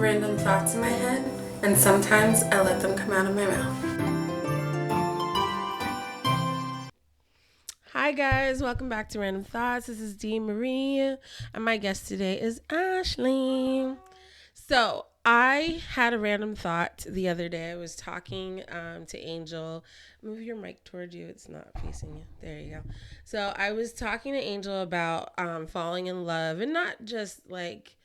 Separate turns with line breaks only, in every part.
random thoughts in my head, and sometimes I let them come out of my mouth.
Hi guys, welcome back to Random Thoughts. This is Dee Marie, and my guest today is Ashley. So I had a random thought the other day. I was talking to Angel. Move your mic towards you. It's not facing you. There you go. So I was talking to Angel about falling in love, and not just like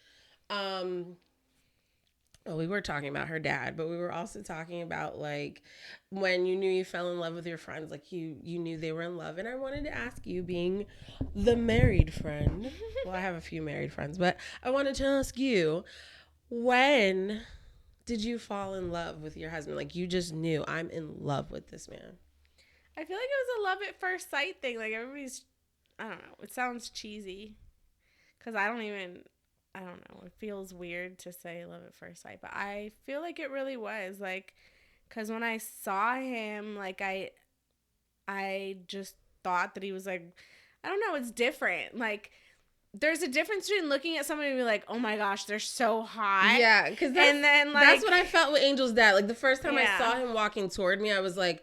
well, we were talking about her dad, but we were also talking about like when you knew you fell in love with your friends, like you knew they were in love. And I wanted to ask you, being the married friend, well, I have a few married friends, but I wanted to ask you, when did you fall in love with your husband? Like you just knew, I'm in love with this man.
I feel like it was a love at first sight thing. Like everybody's, I don't know. It sounds cheesy because I don't know. It feels weird to say love at first sight, but I feel like it really was. Like, because when I saw him, like I just thought that he was like, I don't know. It's different. Like, there's a difference between looking at somebody and be like, oh my gosh, they're so hot.
Yeah, because that's what I felt with Angel's dad. Like the first time I saw him walking toward me, I was like,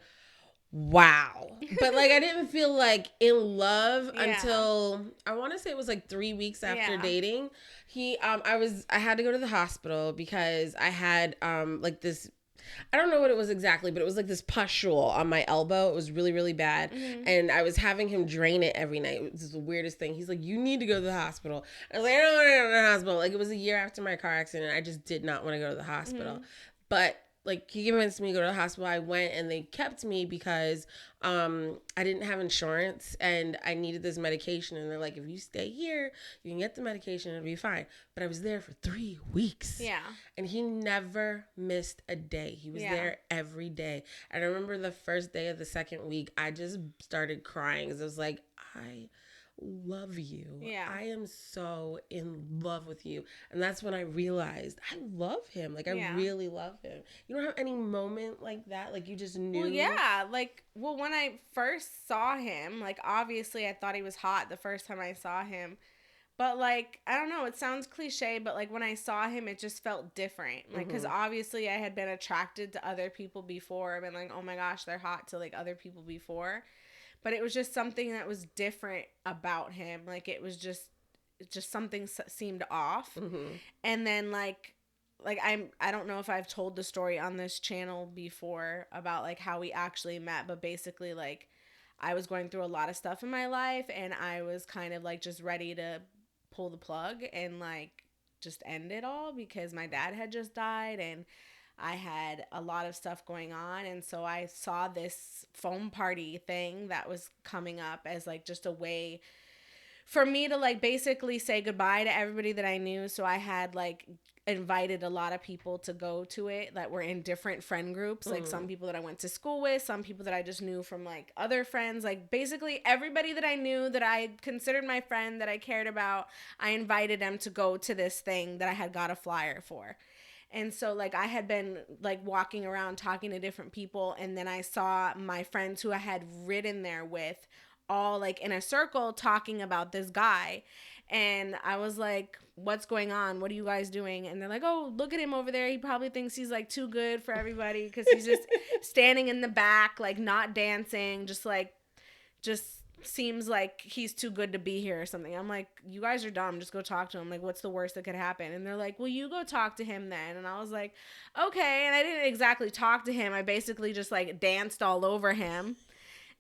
wow. But like I didn't feel like in love until I want to say it was like 3 weeks after dating. I had to go to the hospital because I had like this, I don't know what it was exactly, but it was like this pustule on my elbow. It was really, really bad. Mm-hmm. And I was having him drain it every night. It was the weirdest thing. He's like, you need to go to the hospital. I was like, I don't want to go to the hospital. Like, it was a year after my car accident. I just did not want to go to the hospital. Mm-hmm. But like he convinced me to go to the hospital. I went and they kept me because I didn't have insurance and I needed this medication. And they're like, if you stay here, you can get the medication and it'll be fine. But I was there for 3 weeks. Yeah. And he never missed a day. He was there every day. And I remember the first day of the second week, I just started crying because I was like, I love you. Yeah. I am so in love with you. And that's when I realized I love him. Like, I really love him. You don't have any moment like that? Like, you just knew?
Well, yeah. Like, when I first saw him, like, obviously I thought he was hot the first time I saw him. But, like, I don't know. It sounds cliche, but, like, when I saw him, it just felt different. Like, because obviously I had been attracted to other people before. I've been like, oh, my gosh, they're hot to, like, other people before. But it was just something that was different about him. Like, it was just something seemed off. Mm-hmm. And then, like I don't know if I've told the story on this channel before about, like, how we actually met. But basically, like, I was going through a lot of stuff in my life. And I was kind of, like, just ready to pull the plug and, like, just end it all because my dad had just died and I had a lot of stuff going on. And so I saw this foam party thing that was coming up as, like, just a way for me to, like, basically say goodbye to everybody that I knew. So I had, like, invited a lot of people to go to it that were in different friend groups. Like, some people that I went to school with, some people that I just knew from, like, other friends. Like, basically everybody that I knew that I considered my friend, that I cared about, I invited them to go to this thing that I had got a flyer for. And so, like, I had been, like, walking around talking to different people, and then I saw my friends who I had ridden there with all, like, in a circle talking about this guy. And I was like, what's going on? What are you guys doing? And they're like, oh, look at him over there. He probably thinks he's, like, too good for everybody because he's just standing in the back, like, not dancing, just seems like he's too good to be here or something. I'm like, you guys are dumb. Just go talk to him. Like, what's the worst that could happen? And they're like, well, you go talk to him then. And I was like, okay. And I didn't exactly talk to him. I basically just, like, danced all over him.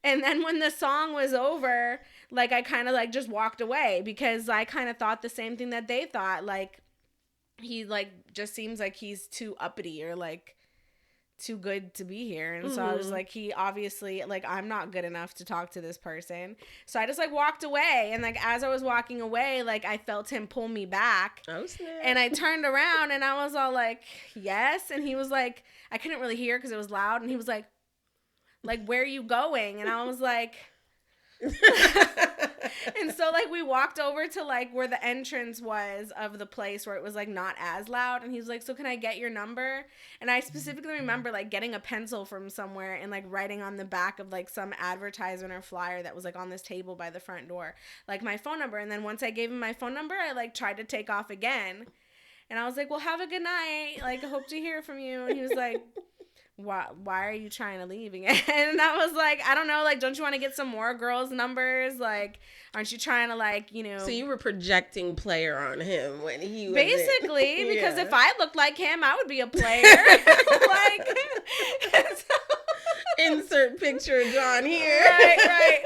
And then when the song was over, like, I kind of, like, just walked away because I kind of thought the same thing that they thought. Like, he, like, just seems like he's too uppity or, like, too good to be here. And so I was like, he obviously, like, I'm not good enough to talk to this person. So I just, like, walked away. And, like, as I was walking away, like, I felt him pull me back. Oh, snap. And I turned around and I was all like, yes. And he was like, I couldn't really hear because it was loud. And he was like, where are you going? And I was like, and so, like, we walked over to, like, where the entrance was of the place where it was, like, not as loud. And he was like, so can I get your number? And I specifically remember, like, getting a pencil from somewhere and, like, writing on the back of, like, some advertisement or flyer that was, like, on this table by the front door, like, my phone number. And then once I gave him my phone number, I, like, tried to take off again. And I was like, well, have a good night. Like, I hope to hear from you. And he was like, why are you trying to leave again? And I was like, I don't know, like, don't you want to get some more girls' numbers? Like, aren't you trying to, like, you know?
So you were projecting player on him when he was
basically, because if I looked like him, I would be a player. Like, so,
insert picture John here.
Right.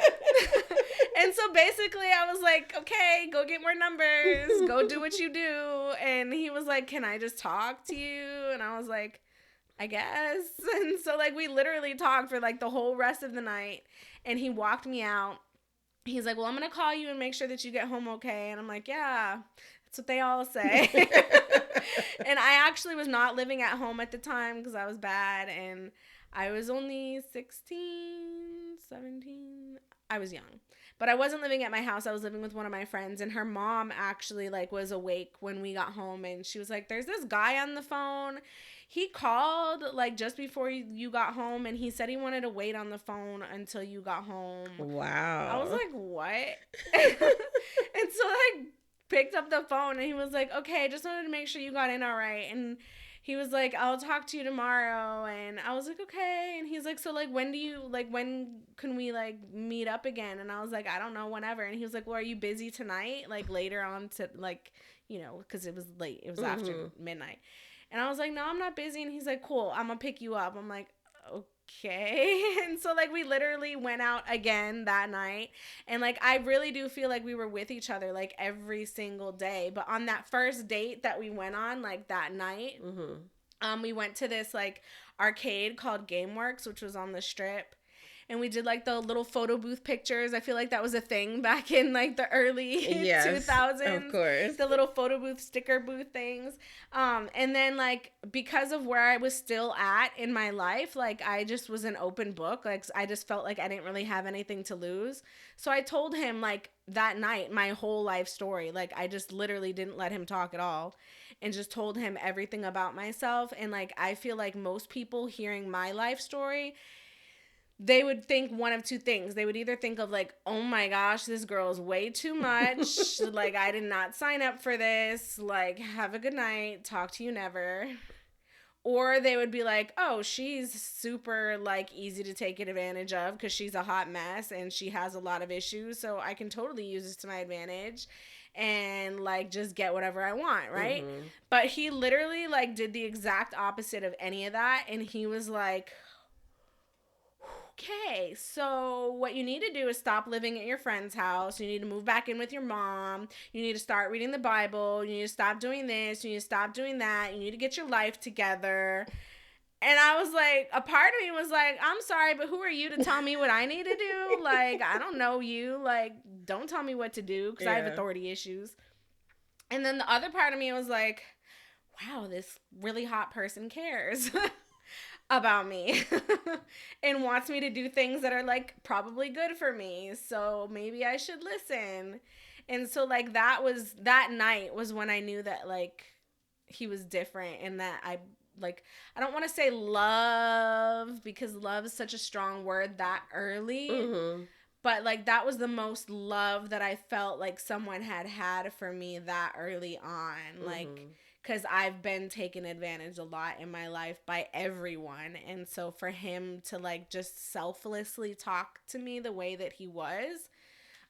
And so basically I was like, okay, go get more numbers, go do what you do. And he was like, can I just talk to you? And I was like, I guess. And so, like, we literally talked for, like, the whole rest of the night. And he walked me out. He's like, well, I'm going to call you and make sure that you get home okay. And I'm like, yeah, that's what they all say. And I actually was not living at home at the time because I was bad. And I was only 16, 17. I was young. But I wasn't living at my house. I was living with one of my friends. And her mom actually, like, was awake when we got home. And she was like, there's this guy on the phone. He called, like, just before you got home, and he said he wanted to wait on the phone until you got home.
Wow.
I was like, what? And so I picked up the phone, and he was like, okay, just wanted to make sure you got in all right. And he was like, I'll talk to you tomorrow. And I was like, okay. And he's like, so, like, when can we, like, meet up again? And I was like, I don't know, whenever. And he was like, well, are you busy tonight? Like, later on to, like, you know, because it was late. It was after midnight. And I was like, no, I'm not busy. And he's like, cool, I'm going to pick you up. I'm like, okay. And so, like, we literally went out again that night. And, like, I really do feel like we were with each other, like, every single day. But on that first date that we went on, like, that night, we went to this, like, arcade called GameWorks, which was on the Strip. And we did, like, the little photo booth pictures. I feel like that was a thing back in, like, the early 2000s.
Of course.
The little photo booth, sticker booth things. And then, like, because of where I was still at in my life, like, I just was an open book. Like, I just felt like I didn't really have anything to lose. So I told him, like, that night, my whole life story. Like, I just literally didn't let him talk at all. And just told him everything about myself. And, like, I feel like most people hearing my life story, they would think one of two things. They would either think of, like, oh my gosh, this girl is way too much. Like, I did not sign up for this. Like, have a good night. Talk to you never. Or they would be like, oh, she's super, like, easy to take advantage of because she's a hot mess and she has a lot of issues. So I can totally use this to my advantage and, like, just get whatever I want, right? But he literally, like, did the exact opposite of any of that. And he was like, okay, so what you need to do is stop living at your friend's house. You need to move back in with your mom. You need to start reading the Bible. You need to stop doing this. You need to stop doing that. You need to get your life together. And I was like, a part of me was like, I'm sorry, but who are you to tell me what I need to do? Like, I don't know you. Like, don't tell me what to do because I have authority issues. And then the other part of me was like, wow, this really hot person cares about me and wants me to do things that are, like, probably good for me. So maybe I should listen. And so, like, that night was when I knew that, like, he was different and that I don't want to say love because love is such a strong word that early. But, like, that was the most love that I felt like someone had for me that early on. Like, because I've been taken advantage a lot in my life by everyone. And so for him to, like, just selflessly talk to me the way that he was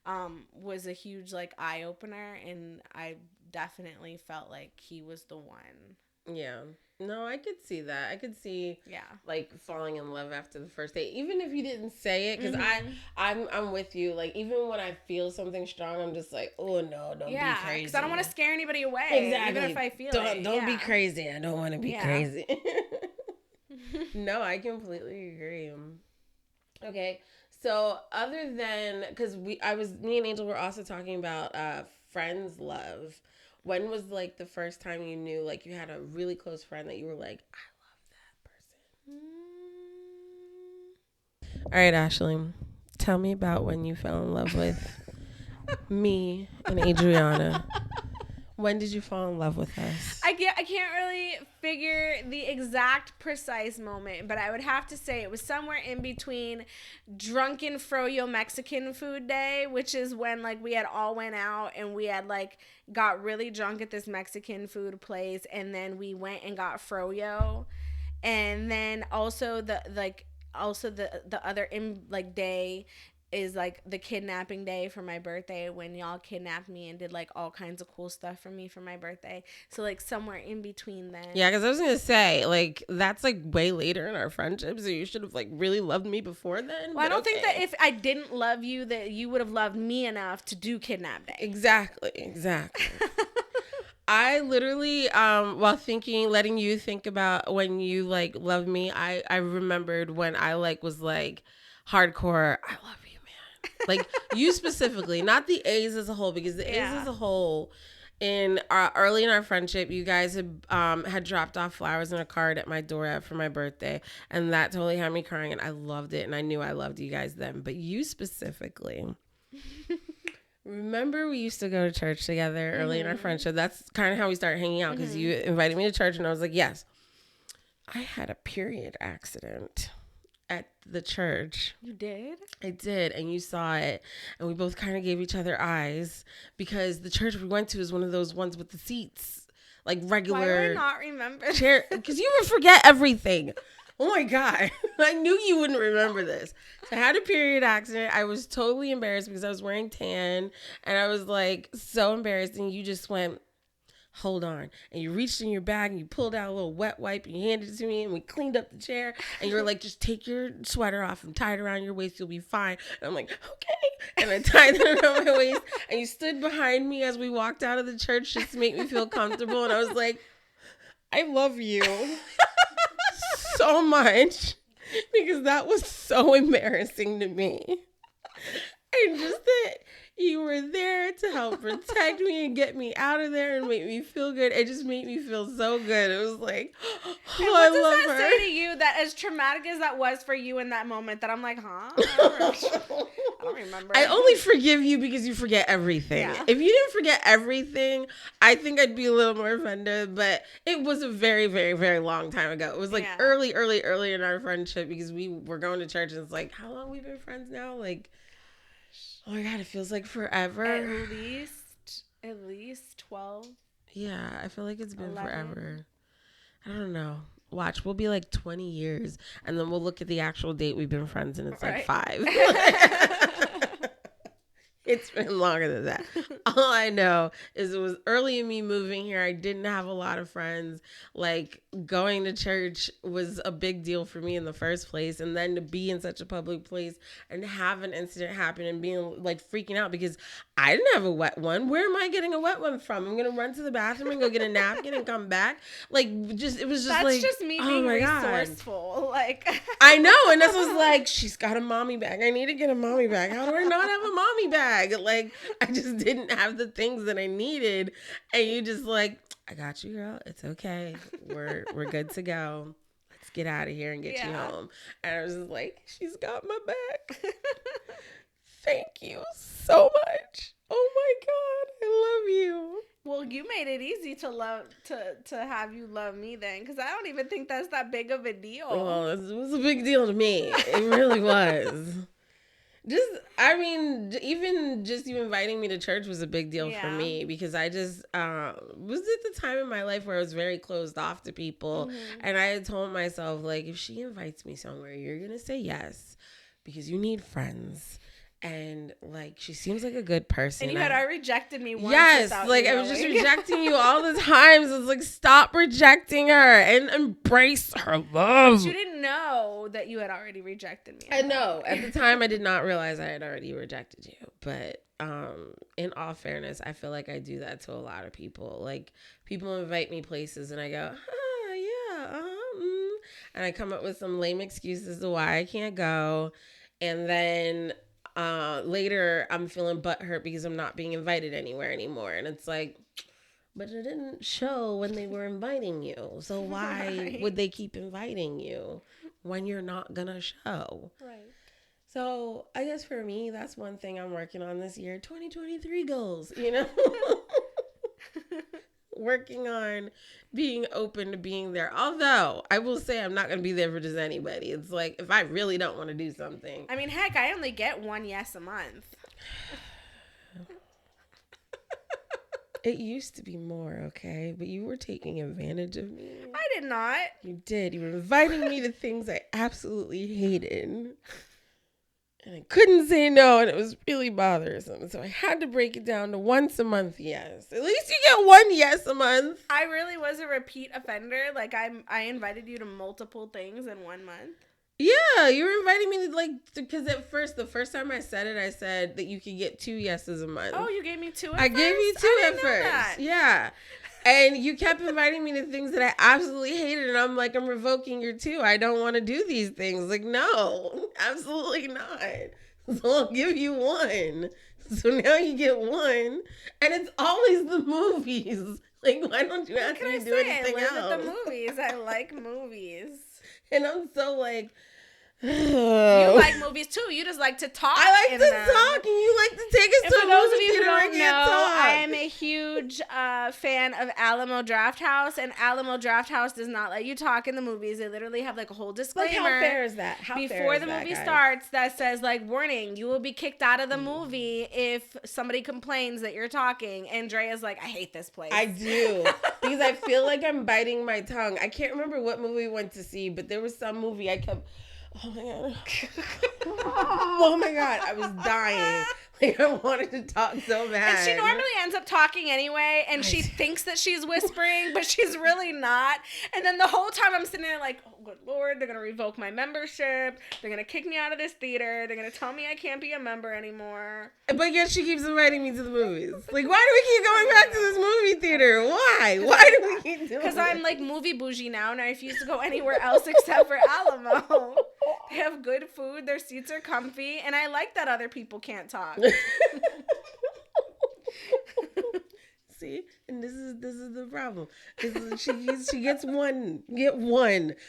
a huge, like, eye-opener. And I definitely felt like he was the one.
Yeah. No, I could see that. I could see, like, falling in love after the first date, even if you didn't say it, because I'm with you. Like, even when I feel something strong, I'm just like, oh no, don't be crazy.
Because I don't want to scare anybody away.
Exactly.
Even if I feel it.
Don't be crazy. I don't want to be crazy. No, I completely agree. Okay, so other than because me and Angel were also talking about friends love. When was, like, the first time you knew, like, you had a really close friend that you were like, I love that person? All right, Ashley, tell me about when you fell in love with me and Adriana. When did you fall in love with us?
I can't really figure the exact precise moment, but I would have to say it was somewhere in between drunken froyo Mexican food day, which is when like we had all went out and we had like got really drunk at this Mexican food place, and then we went and got froyo, and then also the other in like day is like the kidnapping day for my birthday, when y'all kidnapped me and did like all kinds of cool stuff for me for my birthday. So like somewhere in between then.
Yeah, because I was gonna say like that's like way later in our friendship, so you should have like really loved me before then.
Well, I don't think that if I didn't love you, that you would have loved me enough to do kidnap day.
Exactly. I literally, while letting you think about when you like loved me, I remembered when I like was like hardcore, I love you, man. Like you specifically, not the A's as a whole, because the A's as a whole, early in our friendship, you guys had dropped off flowers and a card at my door for my birthday, and that totally had me crying, and I loved it, and I knew I loved you guys then. But you specifically. Remember we used to go to church together early in our friendship. That's kind of how we started hanging out, because you invited me to church and I was like, yes. I had a period accident at the church.
You did?
I did, and you saw it, and we both kind of gave each other eyes, because the church we went to is one of those ones with the seats, like regular.
Why do I not remember?
Chair, because you would forget everything. Oh my God. I knew you wouldn't remember this. So I had a period accident. I was totally embarrassed because I was wearing tan, and I was like so embarrassed, and you just went, hold on. And you reached in your bag and you pulled out a little wet wipe and you handed it to me, and we cleaned up the chair, and you were like, just take your sweater off and tie it around your waist. You'll be fine. And I'm like, okay. And I tied it around my waist, and you stood behind me as we walked out of the church just to make me feel comfortable. And I was like, I love you so much, because that was so embarrassing to me. And just that you were there to help protect me and get me out of there and make me feel good. It just made me feel so good. It was like, oh,
what does that say to you, that as traumatic as that was for you in that moment, that I'm like, huh? I don't remember.
I only forgive you because you forget everything. Yeah. If you didn't forget everything, I think I'd be a little more offended, but it was a very, very, very long time ago. It was like early in our friendship, because we were going to church, and it's like, how long we've been friends now? Like, oh my God, it feels like forever.
At least 12.
Yeah, I feel like it's been
11.
forever. I don't know. Watch, we'll be like 20 years, and then we'll look at the actual date we've been friends, and it's like 5. It's been longer than that. All I know is it was early in me moving here. I didn't have a lot of friends. Like, going to church was a big deal for me in the first place. And then to be in such a public place and have an incident happen and being like freaking out because I didn't have a wet one. Where am I getting a wet one from? I'm going to run to the bathroom and go get a napkin and come back. Like, just, it was just
that's just me being resourceful. Like,
I know. And this was like, she's got a mommy bag. I need to get a mommy bag. How do I not have a mommy bag? Like, I just didn't have the things that I needed, and you just like, I got you, girl. It's okay. We're good to go. Let's get out of here and get you home. And I was just like, she's got my back. Thank you so much. Oh my God, I love you.
Well, you made it easy to have you love me then, because I don't even think that's that big of a deal.
Well, it was a big deal to me. It really was. Even just you inviting me to church was a big deal for me, because I just was at the time in my life where I was very closed off to people. Mm-hmm. And I had told myself, like, if she invites me somewhere, you're going to say yes, because you need friends. And like, she seems like a good person.
And you had already rejected me once.
Yes, like I was just rejecting you all the time. So it's like, stop rejecting her and embrace her love.
But you didn't know that you had already rejected me.
I know. At the time, I did not realize I had already rejected you. But in all fairness, I feel like I do that to a lot of people. Like, people invite me places and I go, and I come up with some lame excuses to why I can't go. And then later I'm feeling butthurt because I'm not being invited anywhere anymore. And it's like, but it didn't show when they were inviting you. So why would they keep inviting you when you're not gonna show?
Right.
So I guess for me, that's one thing I'm working on this year. 2023 goals, you know? working on being open to being there. Although I will say I'm not going to be there for just anybody. It's like if I really don't want to do something.
I mean, heck, I only get one yes a month.
It used to be more, okay? But you were taking advantage of me.
I did not.
You did. You were inviting me to things I absolutely hated. And I couldn't say no, and it was really bothersome. So I had to break it down to once a month, yes. At least you get one yes a month.
I really was a repeat offender. Like, I invited you to multiple things in 1 month.
Yeah, you were inviting me to, like, because the first time I said it, I said that you could get 2 yeses a month.
Oh, you gave me 2 at first?
I gave you 2 at first.
That.
Yeah. And you kept inviting me to things that I absolutely hated. And I'm like, I'm revoking your 2. I don't want to do these things. Like, no, absolutely not. So I'll give you 1. So now you get 1. And it's always the movies. Like, why don't you ask me to do anything else?
I live at the movies. I like movies.
And I'm so like...
You like movies too. You just like to talk.
I like to talk, and you like to take us to a movie theater and talk.
I am a huge fan of Alamo Drafthouse, and Alamo Drafthouse does not let you talk in the movies. They literally have like a whole disclaimer.
Like, how fair is that?
Before the movie starts, that says like, warning, you will be kicked out of the movie if somebody complains that you're talking. And Drea's like, I hate this place.
I do, because I feel like I'm biting my tongue. I can't remember what movie we went to see, but there was some movie I kept... Oh my god. Oh my god. I was dying. Like, I wanted to talk so bad.
And she normally ends up talking anyway, and she thinks that she's whispering, but she's really not. And then the whole time I'm sitting there like, oh, good Lord, they're going to revoke my membership. They're going to kick me out of this theater. They're going to tell me I can't be a member anymore.
But yet she keeps inviting me to the movies. Like, why do we keep going back to this movie theater? Why? Why do we keep doing it?
Because I'm like movie bougie now, and I refuse to go anywhere else except for Alamo. They have good food. Their seats are comfy, and I like that other people can't talk.
See, and this is the problem. She gets one,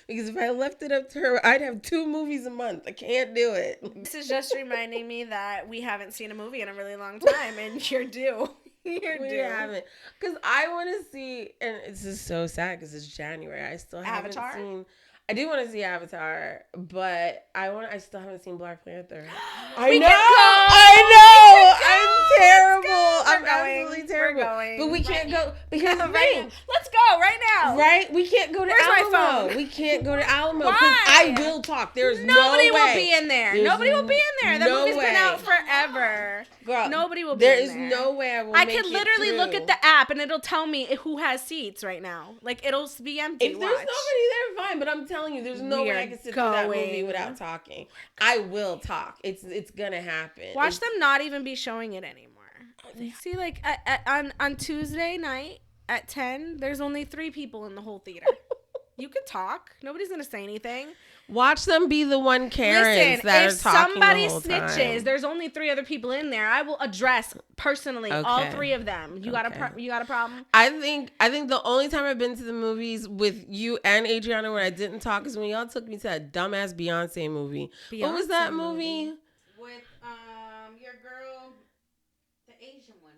because if I left it up to her, I'd have 2 movies a month. I can't do it.
This is just reminding me that we haven't seen a movie in a really long time, and you're due. We
haven't, because I want to see, and it's just so sad because it's January. I still haven't seen. I do want to see Avatar, but I still haven't seen Black Panther. I know. I'm terrible. I'm absolutely terrible. But we can't go because of rain.
Let's go right now.
Right? We can't go to Alamo.
My phone?
We can't go to Alamo.
Why?
I will talk. There's
Nobody
no way.
will be in there. Nobody will be in there. That movie's been out forever.
Girl,
nobody will be in there.
There is no way I will.
I could literally look at the app and it'll tell me who has seats right now. Like, it'll be empty.
If there's nobody there, fine. But I'm telling you, there's no way I can sit through that movie without talking. I will talk. It's gonna happen.
Watch them not even be showing it anymore. See, like on Tuesday night at 10, there's only 3 people in the whole theater. You could talk. Nobody's gonna say anything.
Watch them be the one Karens that are talking the whole time.
If somebody snitches, there's only 3 other people in there. I will address personally all 3 of them. You got a problem?
I think the only time I've been to the movies with you and Adriana where I didn't talk is when y'all took me to that dumbass Beyonce movie. What was that movie?
With your girl, the Asian one.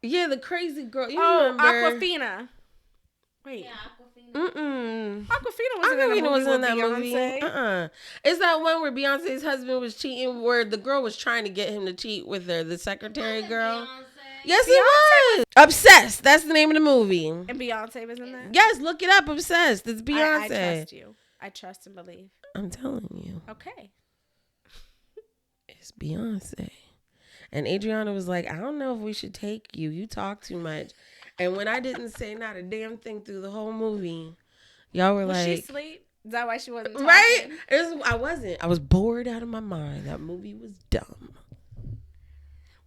Yeah, the crazy girl. You remember?
Awkwafina. Wait.
Yeah, Awkwafina.
Awkwafina wasn't in that movie.
It's that one where Beyonce's husband was cheating, where the girl was trying to get him to cheat with her, the secretary girl.
Beyonce.
Yes, it was. Obsessed. That's the name of the movie.
And Beyonce was in that?
Yes, look it up. Obsessed. It's Beyonce.
I trust you. I trust and believe.
I'm telling you.
Okay.
It's Beyonce. And Adriana was like, I don't know if we should take you. You talk too much. And when I didn't say not a damn thing through the whole movie, y'all were like...
Was she asleep? Is that why she wasn't talking?
Right? I wasn't. I was bored out of my mind. That movie was dumb.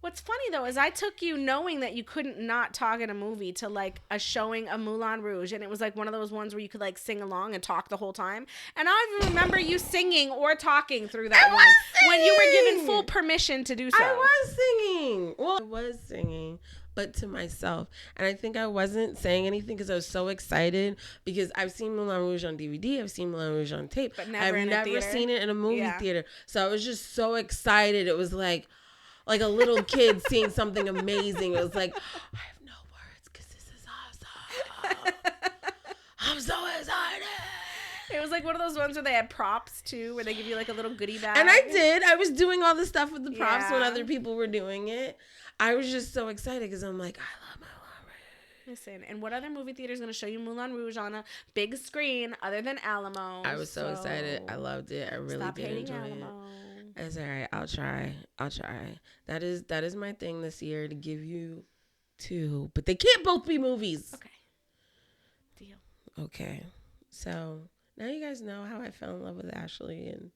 What's funny, though, is I took you knowing that you couldn't not talk in a movie to, like, a showing of Moulin Rouge. And it was, like, one of those ones where you could, like, sing along and talk the whole time. And I remember you singing or talking through that one. When you were given full permission to do so.
I was singing. Well, I was singing, but to myself. And I think I wasn't saying anything because I was so excited because I've seen Moulin Rouge on DVD. I've seen Moulin Rouge on tape.
But
I've never seen it in a movie theater. So I was just so excited. It was like a little kid seeing something amazing. It was like, I have no words because this is
It was like one of those ones where they had props too, where they give you like a little goodie bag.
And I did. I was doing all the stuff with the props when
Yeah.
other people were doing it. I was just so excited because I'm like, I love Moulin Rouge.
Listen, and what other movie theater is going to show you Moulin Rouge on a big screen other than Alamo?
I was so excited. I loved it. I really
Stop
did
hating
enjoy
Alamo.
it. It's all right. I'll try. That is my thing this year, to give you 2, but they can't both be movies.
Okay. Deal.
Okay. So now you guys know how I fell in love with Ashley and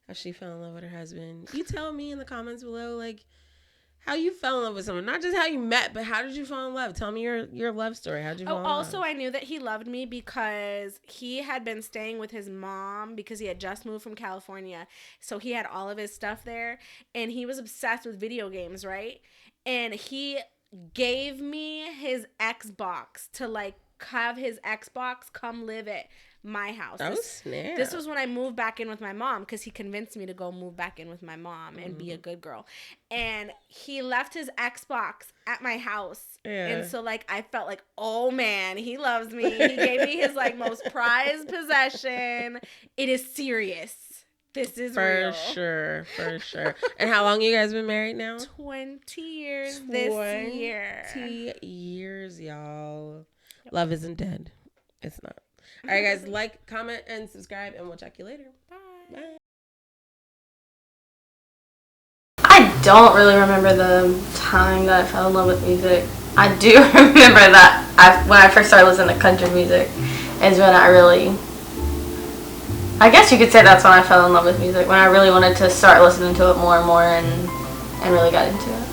how she fell in love with her husband. You tell me in the comments below, like, how you fell in love with someone. Not just how you met, but how did you fall in love? Tell me your love story. How'd you fall in love?
Also, I knew that he loved me because he had been staying with his mom because he had just moved from California. So he had all of his stuff there. And he was obsessed with video games, right? And he gave me his Xbox to, like, have his Xbox come live at my house.
Snap.
This was when I moved back in with my mom because he convinced me to go move back in with my mom and be a good girl. And he left his Xbox at my house.
Yeah.
And so, like, I felt like, oh, man, he loves me. He gave me his, like, most prized possession. It is serious. This is real.
For sure. And how long you guys been married now?
20 years this year.
20 years, y'all. Yep. Love isn't dead. It's not. All right, guys, like, comment, and subscribe, and we'll check you later.
Bye.
Bye.
I don't really remember the time that I fell in love with music. I do remember that when I first started listening to country music is when I guess you could say that's when I fell in love with music, when I really wanted to start listening to it more and more and really got into it.